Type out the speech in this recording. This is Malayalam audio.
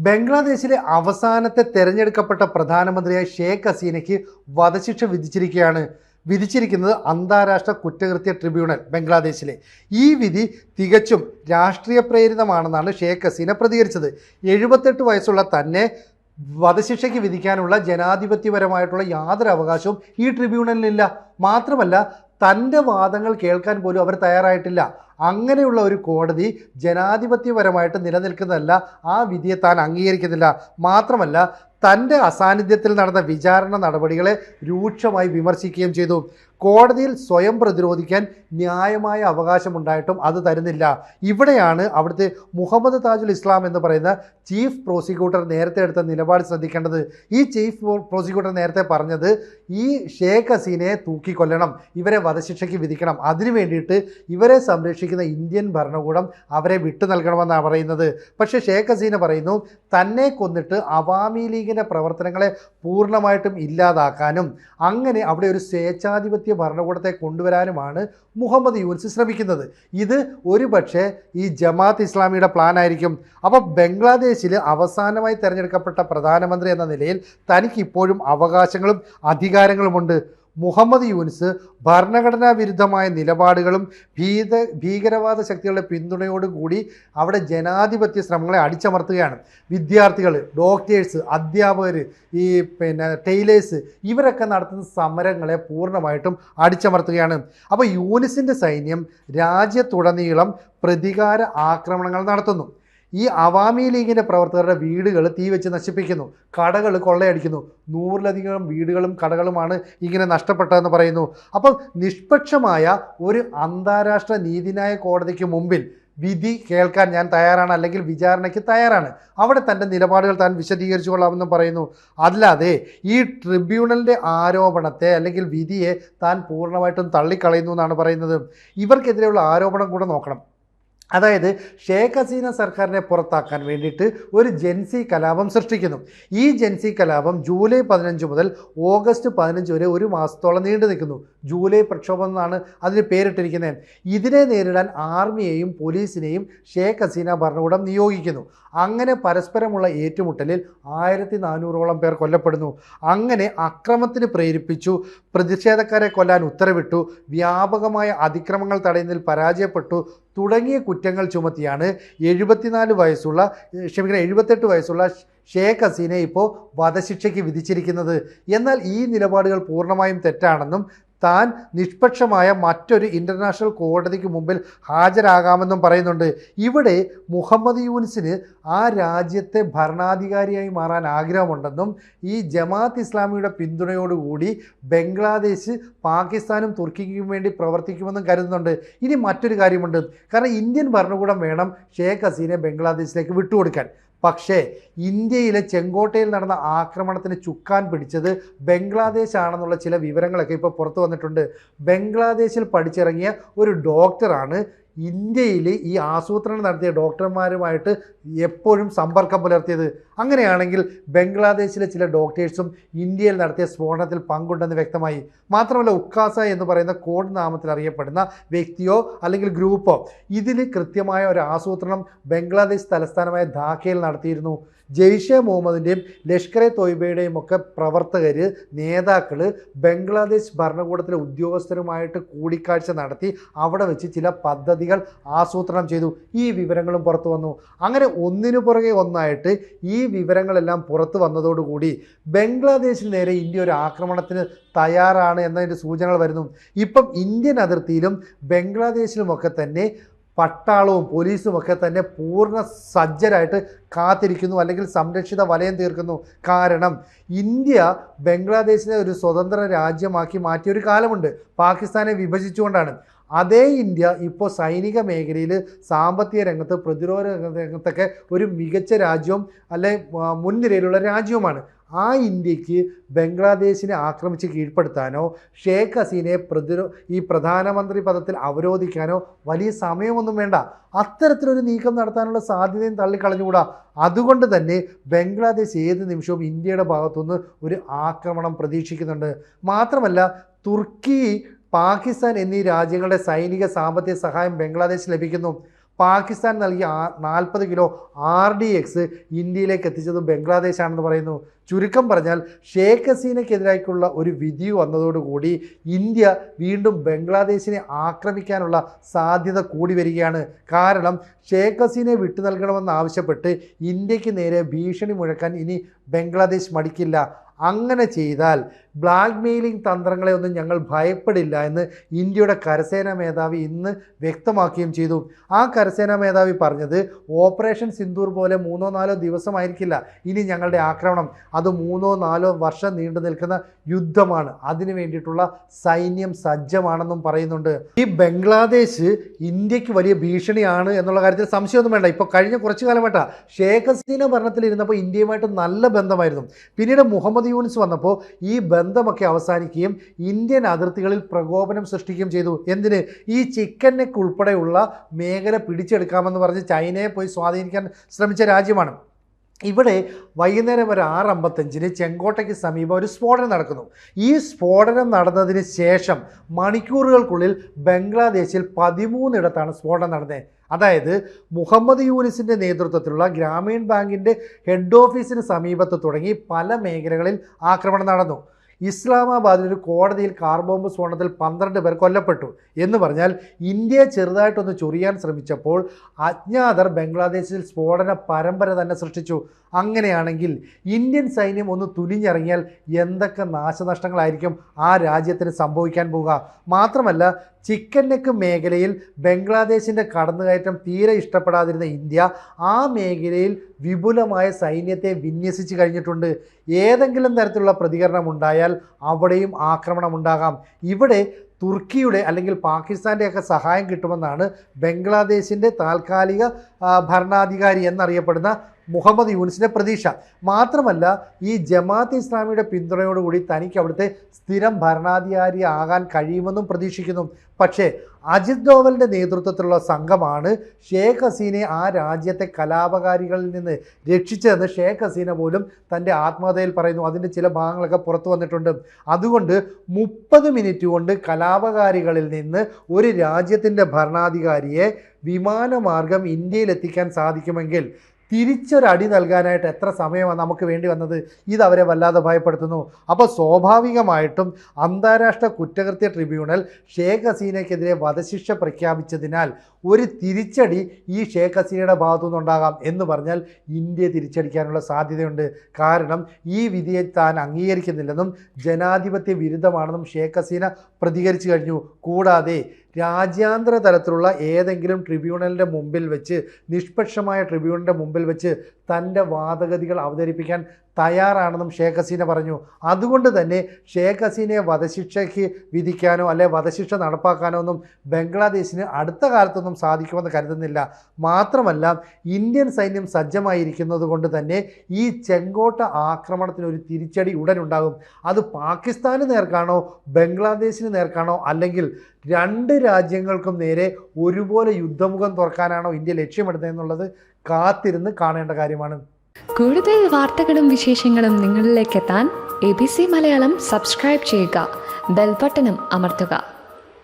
ബംഗ്ലാദേശിലെ അവസാനത്തെ തെരഞ്ഞെടുക്കപ്പെട്ട പ്രധാനമന്ത്രിയായ ഷേഖ് ഹസീനയ്ക്ക് വധശിക്ഷ വിധിച്ചിരിക്കുന്നത് അന്താരാഷ്ട്ര കുറ്റകൃത്യ ട്രിബ്യൂണൽ ബംഗ്ലാദേശിലെ. ഈ വിധി തികച്ചും രാഷ്ട്രീയ പ്രേരിതമാണെന്നാണ് ഷേഖ് ഹസീന പ്രതികരിച്ചത്. 78 വയസ്സുള്ള തന്നെ വധശിക്ഷയ്ക്ക് വിധിക്കാനുള്ള ജനാധിപത്യപരമായിട്ടുള്ള യാതൊരു അവകാശവും ഈ ട്രിബ്യൂണലിനില്ല. മാത്രമല്ല, തൻ്റെ വാദങ്ങൾ കേൾക്കാൻ പോലും അവർ തയ്യാറായിട്ടില്ല. അങ്ങനെയുള്ള ഒരു കോടതി ജനാധിപത്യപരമായിട്ട് നിലനിൽക്കുന്നതല്ല. ആ വിധിയെ താൻ അംഗീകരിക്കുന്നില്ല. മാത്രമല്ല, തൻ്റെ അസാന്നിധ്യത്തിൽ നടന്ന വിചാരണ നടപടികളെ രൂക്ഷമായി വിമർശിക്കുകയും ചെയ്തു. കോടതിയിൽ സ്വയം പ്രതിരോധിക്കാൻ ന്യായമായ അവകാശമുണ്ടായിട്ടും അത് തരുന്നില്ല. ഇവിടെയാണ് അവിടുത്തെ മുഹമ്മദ് താജുൽ ഇസ്ലാം എന്ന് പറയുന്ന ചീഫ് പ്രോസിക്യൂട്ടർ നേരത്തെ എടുത്ത നിലപാട് ശ്രദ്ധിക്കേണ്ടത്. ഈ ചീഫ് പ്രോസിക്യൂട്ടർ നേരത്തെ പറഞ്ഞത് ഈ ഷേഖ് ഹസീനയെ തൂക്കിക്കൊല്ലണം, ഇവരെ വധശിക്ഷയ്ക്ക് വിധിക്കണം, അതിനു വേണ്ടിയിട്ട് ഇവരെ സംരക്ഷിക്കുന്ന ഇന്ത്യൻ ഭരണകൂടം അവരെ വിട്ടു നൽകണമെന്നാണ് പറയുന്നത്. പക്ഷേ ഷേഖ് ഹസീന പറയുന്നു തന്നെ കൊന്നിട്ട് അവാമി ലീഗിൻ്റെ പ്രവർത്തനങ്ങളെ പൂർണ്ണമായിട്ടും ഇല്ലാതാക്കാനും അങ്ങനെ അവിടെ ഒരു സ്വേച്ഛാധിപത്യ ഭരണകൂടത്തെ കൊണ്ടുവരാനുമാണ് മുഹമ്മദ് യൂനിസ് ശ്രമിക്കുന്നത്. ഇത് ഒരുപക്ഷെ ഈ ജമാഅത്ത് ഇസ്ലാമിയുടെ പ്ലാൻ ആയിരിക്കും. അപ്പോൾ ബംഗ്ലാദേശിൽ അവസാനമായി തിരഞ്ഞെടുക്കപ്പെട്ട പ്രധാനമന്ത്രി എന്ന നിലയിൽ തനിക്ക് ഇപ്പോഴും അവകാശങ്ങളും അധികാരങ്ങളുമുണ്ട്. മുഹമ്മദ് യൂനിസ് ഭരണഘടനാ വിരുദ്ധമായ നിലപാടുകളും ഭീകരവാദ ശക്തികളുടെ പിന്തുണയോടുകൂടി അവിടെ ജനാധിപത്യ ശ്രമങ്ങളെ അടിച്ചമർത്തുകയാണ്. വിദ്യാർത്ഥികൾ, ഡോക്ടേഴ്സ്, അധ്യാപകർ, ഈ ടൈലേഴ്സ് ഇവരൊക്കെ നടത്തുന്ന സമരങ്ങളെ പൂർണ്ണമായിട്ടും അടിച്ചമർത്തുകയാണ്. അപ്പോൾ യൂനിസിൻ്റെ സൈന്യം രാജ്യത്തുടനീളം പ്രതികാര ആക്രമണങ്ങൾ നടത്തുന്നു. ഈ അവാമി ലീഗിൻ്റെ പ്രവർത്തകരുടെ വീടുകൾ തീ വെച്ച് നശിപ്പിക്കുന്നു, കടകൾ കൊള്ളയടിക്കുന്നു. 100ലധികം വീടുകളും കടകളുമാണ് ഇങ്ങനെ നഷ്ടപ്പെട്ടതെന്ന് പറയുന്നു. അപ്പം നിഷ്പക്ഷമായ ഒരു അന്താരാഷ്ട്ര നീതിന്യായ കോടതിക്ക് മുമ്പിൽ വിധി കേൾക്കാൻ ഞാൻ തയ്യാറാണ്, അല്ലെങ്കിൽ വിചാരണയ്ക്ക് തയ്യാറാണ്. അവിടെ തൻ്റെ നിലപാടുകൾ താൻ വിശദീകരിച്ചു കൊള്ളാമെന്നും പറയുന്നു. അല്ലാതെ ഈ ട്രിബ്യൂണലിൻ്റെ ആരോപണത്തെ അല്ലെങ്കിൽ വിധിയെ താൻ പൂർണ്ണമായിട്ടും തള്ളിക്കളയുന്നു എന്നാണ് പറയുന്നത്. ഇവർക്കെതിരെയുള്ള ആരോപണം കൂടെ നോക്കണം. അതായത് ഷേഖ് ഹസീന സർക്കാരിനെ പുറത്താക്കാൻ വേണ്ടിയിട്ട് ഒരു ജൻസി കലാപം സൃഷ്ടിക്കുന്നു. ഈ ജൻസി കലാപം ജൂലൈ 15 മുതൽ ഓഗസ്റ്റ് 15 വരെ ഒരു മാസത്തോളം നീണ്ടു നിൽക്കുന്നു. ജൂലൈ പ്രക്ഷോഭം എന്നാണ് അതിന് പേരിട്ടിരിക്കുന്നത്. ഇതിനെ നേരിടാൻ ആർമിയെയും പോലീസിനെയും ഷേഖ് ഹസീന ഭരണകൂടം നിയോഗിക്കുന്നു. അങ്ങനെ പരസ്പരമുള്ള ഏറ്റുമുട്ടലിൽ 1400ഓളം പേർ കൊല്ലപ്പെടുന്നു. അങ്ങനെ അക്രമത്തിന് പ്രേരിപ്പിച്ചു, പ്രതിഷേധക്കാരെ കൊല്ലാൻ ഉത്തരവിട്ടു, വ്യാപകമായ അതിക്രമങ്ങൾ തടയുന്നതിൽ പരാജയപ്പെട്ടു തുടങ്ങിയ കുറ്റങ്ങൾ ചുമത്തിയാണ് 78 വയസ്സുള്ള ഷേഖ് ഹസീനയെ ഇപ്പോൾ വധശിക്ഷയ്ക്ക് വിധിച്ചിരിക്കുന്നത്. എന്നാൽ ഈ നിലപാടുകൾ പൂർണ്ണമായും തെറ്റാണെന്നും താൻ നിഷ്പക്ഷമായ മറ്റൊരു ഇൻ്റർനാഷണൽ കോടതിക്ക് മുമ്പിൽ ഹാജരാകാമെന്നും പറയുന്നുണ്ട്. ഇവിടെ മുഹമ്മദ് യൂനിസിന് ആ രാജ്യത്തെ ഭരണാധികാരിയായി മാറാൻ ആഗ്രഹമുണ്ടെന്നും ഈ ജമാഅത്ത് ഇസ്ലാമിയുടെ പിന്തുണയോടുകൂടി ബംഗ്ലാദേശ് പാകിസ്ഥാനും തുർക്കിക്കും വേണ്ടി പ്രവർത്തിക്കുമെന്നും കരുതുന്നുണ്ട്. ഇനി മറ്റൊരു കാര്യമുണ്ട്. കാരണം ഇന്ത്യൻ ഭരണകൂടം വേണം ഷേഖ് ഹസീനെ ബംഗ്ലാദേശിലേക്ക് വിട്ടുകൊടുക്കാൻ. പക്ഷേ ഇന്ത്യയിലെ ചെങ്കോട്ടയിൽ നടന്ന ആക്രമണത്തിന് ചുക്കാൻ പിടിച്ചത് ബംഗ്ലാദേശ് ആണെന്നുള്ള ചില വിവരങ്ങളൊക്കെ ഇപ്പോൾ പുറത്തു വന്നിട്ടുണ്ട്. ബംഗ്ലാദേശിൽ പഠിച്ചിറങ്ങിയ ഒരു ഡോക്ടറാണ് ഇന്ത്യയിൽ ഈ ആസൂത്രണം നടത്തിയ ഡോക്ടർമാരുമായിട്ട് എപ്പോഴും സമ്പർക്കം പുലർത്തിയത്. അങ്ങനെയാണെങ്കിൽ ബംഗ്ലാദേശിലെ ചില ഡോക്ടേഴ്സും ഇന്ത്യയിൽ നടത്തിയ സ്ഫോടനത്തിൽ പങ്കുണ്ടെന്ന് വ്യക്തമായി. മാത്രമല്ല, ഉക്കാസ എന്ന് പറയുന്ന കോഡ് നാമത്തിൽ അറിയപ്പെടുന്ന വ്യക്തിയോ അല്ലെങ്കിൽ ഗ്രൂപ്പോ ഇതിൽ കൃത്യമായ ഒരു ആസൂത്രണം ബംഗ്ലാദേശ് തലസ്ഥാനമായ ധാക്കയിൽ നടത്തിയിരുന്നു. ജെയ്ഷെ മുഹമ്മദിൻ്റെയും ലഷ്കർ എ തോയ്ബയുടെയും ഒക്കെ പ്രവർത്തകർ, നേതാക്കൾ ബംഗ്ലാദേശ് ഭരണകൂടത്തിലെ ഉദ്യോഗസ്ഥരുമായിട്ട് കൂടിക്കാഴ്ച നടത്തി അവിടെ വെച്ച് ചില പദ്ധതികൾ ആസൂത്രണം ചെയ്തു. ഈ വിവരങ്ങളും പുറത്തു വന്നു. അങ്ങനെ ഒന്നിനു പുറകെ ഒന്നായിട്ട് ഈ വിവരങ്ങളെല്ലാം പുറത്തു വന്നതോടുകൂടി ബംഗ്ലാദേശിന് നേരെ ഇന്ത്യ ഒരു ആക്രമണത്തിന് തയ്യാറാണ് എന്നതിൻ്റെ സൂചനകൾ വരുന്നു. ഇപ്പം ഇന്ത്യൻ അതിർത്തിയിലും ബംഗ്ലാദേശിലുമൊക്കെ തന്നെ പട്ടാളവും പോലീസും ഒക്കെ തന്നെ പൂർണ്ണ സജ്ജരായിട്ട് കാത്തിരിക്കുന്നു, അല്ലെങ്കിൽ സംരക്ഷിത വലയം തീർക്കുന്നു. കാരണം ഇന്ത്യ ബംഗ്ലാദേശിനെ ഒരു സ്വതന്ത്ര രാജ്യമാക്കി മാറ്റിയൊരു കാലമുണ്ട്, പാകിസ്ഥാനെ വിഭജിച്ചുകൊണ്ടാണ്. അതേ ഇന്ത്യ ഇപ്പോൾ സൈനിക മേഖലയിൽ, സാമ്പത്തിക രംഗത്ത്, പ്രതിരോധ രംഗത്തൊക്കെ ഒരു മികച്ച രാജ്യവും അല്ലെ മുൻനിരയിലുള്ള രാജ്യവുമാണ്. ആ ഇന്ത്യക്ക് ബംഗ്ലാദേശിനെ ആക്രമിച്ച് കീഴ്പ്പെടുത്താനോ ഷേഖ് ഹസീനയെ ഈ പ്രധാനമന്ത്രി പദത്തിൽ അവരോധിക്കാനോ വലിയ സമയമൊന്നും വേണ്ട. അത്തരത്തിലൊരു നീക്കം നടത്താനുള്ള സാധ്യതയും തള്ളിക്കളഞ്ഞുകൂടാ. അതുകൊണ്ട് തന്നെ ബംഗ്ലാദേശ് ഏത് നിമിഷവും ഇന്ത്യയുടെ ഭാഗത്തുനിന്ന് ഒരു ആക്രമണം പ്രതീക്ഷിക്കുന്നുണ്ട്. മാത്രമല്ല, തുർക്കി, പാകിസ്ഥാൻ എന്നീ രാജ്യങ്ങളുടെ സൈനിക സാമ്പത്തിക സഹായം ബംഗ്ലാദേശ് ലഭിക്കുന്നു. പാകിസ്ഥാൻ നൽകിയ 40 കിലോ RDX ഇന്ത്യയിലേക്ക് എത്തിച്ചത് ബംഗ്ലാദേശാണെന്ന് പറയുന്നു. ചുരുക്കം പറഞ്ഞാൽ ഷേഖ് ഹസീനയ്ക്കെതിരായിട്ടുള്ള ഒരു വിധി വന്നതോടുകൂടി ഇന്ത്യ വീണ്ടും ബംഗ്ലാദേശിനെ ആക്രമിക്കാനുള്ള സാധ്യത കൂടി വരികയാണ്. കാരണം ഷേഖ് ഹസീനയെ വിട്ടു നൽകണമെന്നാവശ്യപ്പെട്ട് ഇന്ത്യക്ക് നേരെ ഭീഷണി മുഴക്കാൻ ഇനി ബംഗ്ലാദേശ് മടിക്കില്ല. അങ്ങനെ ചെയ്താൽ ബ്ലാക്ക് മെയിലിംഗ് തന്ത്രങ്ങളെ ഒന്നും ഞങ്ങൾ ഭയപ്പെടില്ല എന്ന് ഇന്ത്യയുടെ കരസേനാ മേധാവി ഇന്ന് വ്യക്തമാക്കുകയും ചെയ്തു. ആ കരസേനാ മേധാവി പറഞ്ഞത് ഓപ്പറേഷൻ സിന്ദൂർ പോലെ 3-4 ദിവസമായിരിക്കില്ല ഇനി ഞങ്ങളുടെ ആക്രമണം, അത് 3-4 വർഷം നീണ്ടു നിൽക്കുന്ന യുദ്ധമാണ്, അതിനു വേണ്ടിയിട്ടുള്ള സൈന്യം സജ്ജമാണെന്നും പറയുന്നുണ്ട്. ഈ ബംഗ്ലാദേശ് ഇന്ത്യക്ക് വലിയ ഭീഷണിയാണ് എന്നുള്ള കാര്യത്തിൽ സംശയമൊന്നും വേണ്ട. ഇപ്പോൾ കഴിഞ്ഞ കുറച്ചു കാലമായിട്ടാ ഷേഖ് ഹസീന ഭരണത്തിലിരുന്നപ്പോൾ ഇന്ത്യയുമായിട്ട് നല്ല ബന്ധമായിരുന്നു. പിന്നീട് മുഹമ്മദ് യൂനിസ് വന്നപ്പോൾ ഈ ബന്ധമൊക്കെ അവസാനിക്കുകയും ഇന്ത്യൻ അതിർത്തികളിൽ പ്രകോപനം സൃഷ്ടിക്കുകയും ചെയ്തു. എന്തിന്? ഈ ചിക്കൻ നെക്ക് ഉൾപ്പെടെയുള്ള മേഖല പിടിച്ചെടുക്കാമെന്ന് പറഞ്ഞ് ചൈനയെ പോയി സ്വാധീനിക്കാൻ ശ്രമിച്ച രാജ്യമാണ്. ഇവിടെ വൈകുന്നേരം ഒരു 6:55 ചെങ്കോട്ടയ്ക്ക് സമീപം ഒരു സ്ഫോടനം നടക്കുന്നു. ഈ സ്ഫോടനം നടന്നതിന് ശേഷം മണിക്കൂറുകൾക്കുള്ളിൽ ബംഗ്ലാദേശിൽ 13 ഇടത്താണ് സ്ഫോടനം നടന്നത്. അതായത് മുഹമ്മദ് യൂനിസിൻ്റെ നേതൃത്വത്തിലുള്ള ഗ്രാമീൺ ബാങ്കിൻ്റെ ഹെഡ് ഓഫീസിന് സമീപത്ത് തുടങ്ങി പല മേഖലകളിൽ ആക്രമണം നടന്നു. ഇസ്ലാമാബാദിൽ ഒരു കോടതിയിൽ കാർ ബോംബ് സ്ഫോടനത്തിൽ 12 പേർ കൊല്ലപ്പെട്ടു. എന്ന് പറഞ്ഞാൽ ഇന്ത്യയെ ചെറുതായിട്ടൊന്ന് ചൊറിയാൻ ശ്രമിച്ചപ്പോൾ അജ്ഞാതർ ബംഗ്ലാദേശിൽ സ്ഫോടന പരമ്പര തന്നെ സൃഷ്ടിച്ചു. അങ്ങനെയാണെങ്കിൽ ഇന്ത്യൻ സൈന്യം ഒന്ന് തുനിഞ്ഞിറങ്ങിയാൽ എന്തൊക്കെ നാശനഷ്ടങ്ങളായിരിക്കും ആ രാജ്യത്തിന് സംഭവിക്കാൻ പോവുക. മാത്രമല്ല ചിക്കൻ നെക്ക് മേഖലയിൽ ബംഗ്ലാദേശിൻ്റെ കടന്നുകയറ്റം തീരെ ഇഷ്ടപ്പെടാതിരുന്ന ഇന്ത്യ ആ മേഖലയിൽ വിപുലമായ സൈന്യത്തെ വിന്യസിച്ച് കഴിഞ്ഞിട്ടുണ്ട്. ഏതെങ്കിലും തരത്തിലുള്ള പ്രതികരണം ഉണ്ടായാൽ അവിടെയും ആക്രമണം ഉണ്ടാകാം. ഇവിടെ തുർക്കിയുടെ അല്ലെങ്കിൽ പാകിസ്ഥാൻ്റെയൊക്കെ സഹായം കിട്ടുമെന്നാണ് ബംഗ്ലാദേശിൻ്റെ താൽക്കാലിക ഭരണാധികാരി എന്നറിയപ്പെടുന്ന മുഹമ്മദ് യൂനിസിൻ്റെ പ്രതീക്ഷ. മാത്രമല്ല ഈ ജമാഅത്ത് ഇസ്ലാമിയുടെ പിന്തുണയോടുകൂടി തനിക്ക് അവിടുത്തെ സ്ഥിരം ഭരണാധികാരി ആകാൻ കഴിയുമെന്നും പ്രതീക്ഷിക്കുന്നു. പക്ഷേ അജിത് ഡോവലിൻ്റെ നേതൃത്വത്തിലുള്ള സംഘമാണ് ഷേഖ് ഹസീനയെ ആ രാജ്യത്തെ കലാപകാരികളിൽ നിന്ന് രക്ഷിച്ചതെന്ന് ഷേഖ് ഹസീന പോലും തൻ്റെ ആത്മകഥയിൽ പറയുന്നു. അതിൻ്റെ ചില ഭാഗങ്ങളൊക്കെ പുറത്തു വന്നിട്ടുണ്ട്. അതുകൊണ്ട് 30 മിനിറ്റ് കൊണ്ട് കലാപകാരികളിൽ നിന്ന് ഒരു രാജ്യത്തിൻ്റെ ഭരണാധികാരിയെ വിമാനമാർഗം ഇന്ത്യയിലെത്തിക്കാൻ സാധിക്കുമെങ്കിൽ തിരിച്ചൊരടി നൽകാനായിട്ട് എത്ര സമയമാണ് നമുക്ക് വേണ്ടി വന്നത്? ഇതവരെ വല്ലാതെ ഭയപ്പെടുത്തുന്നു. അപ്പോൾ സ്വാഭാവികമായിട്ടും അന്താരാഷ്ട്ര കുറ്റകൃത്യ ട്രിബ്യൂണൽ ഷേഖ് ഹസീനയ്ക്കെതിരെ വധശിക്ഷ പ്രഖ്യാപിച്ചതിനാൽ ഒരു തിരിച്ചടി ഈ ഷേഖ് ഹസീനയുടെ ഭാഗത്തു നിന്നുണ്ടാകാം. എന്ന് പറഞ്ഞാൽ ഇന്ത്യ തിരിച്ചടിക്കാനുള്ള സാധ്യതയുണ്ട്. കാരണം ഈ വിധിയെ താൻ അംഗീകരിക്കുന്നില്ലെന്നും ജനാധിപത്യ വിരുദ്ധമാണെന്നും ഷേഖ് ഹസീന പ്രതികരിച്ചു കഴിഞ്ഞു. കൂടാതെ രാജ്യാന്തര തലത്തിലുള്ള ഏതെങ്കിലും ട്രിബ്യൂണലിൻ്റെ മുമ്പിൽ വെച്ച്, നിഷ്പക്ഷമായ ട്രിബ്യൂണലിൻ്റെ മുമ്പിൽ വെച്ച് തൻ്റെ വാദഗതികൾ അവതരിപ്പിക്കാൻ തയ്യാറാണെന്നും ഷേഖ് ഹസീന പറഞ്ഞു. അതുകൊണ്ട് തന്നെ ഷേഖ് ഹസീനയെ വധശിക്ഷയ്ക്ക് വിധിക്കാനോ അല്ലെ വധശിക്ഷ നടപ്പാക്കാനോ ഒന്നും ബംഗ്ലാദേശിന് അടുത്ത കാലത്തൊന്നും സാധിക്കുമെന്ന് കരുതുന്നില്ല. മാത്രമല്ല ഇന്ത്യൻ സൈന്യം സജ്ജമായിരിക്കുന്നത് കൊണ്ട് തന്നെ ഈ ചെങ്കോട്ട ആക്രമണത്തിനൊരു തിരിച്ചടി ഉടനുണ്ടാകും. അത് പാകിസ്ഥാന് നേർക്കാണോ ബംഗ്ലാദേശിന് നേർക്കാണോ അല്ലെങ്കിൽ രണ്ട് രാജ്യങ്ങൾക്കും നേരെ ഒരുപോലെ യുദ്ധമുഖം തുറക്കാനാണോ ഇന്ത്യ ലക്ഷ്യമിടുന്നതെന്നുള്ളത് കാത്തിരുന്ന് കാണേണ്ട കാര്യമാണ്. കൂടുതൽ വാർത്തകളും വിശേഷങ്ങളും നിങ്ങളിലേക്ക് എത്താൻ ABC മലയാളം സബ്സ്ക്രൈബ് ചെയ്യുക, ബെൽ ബട്ടണും അമർത്തുക.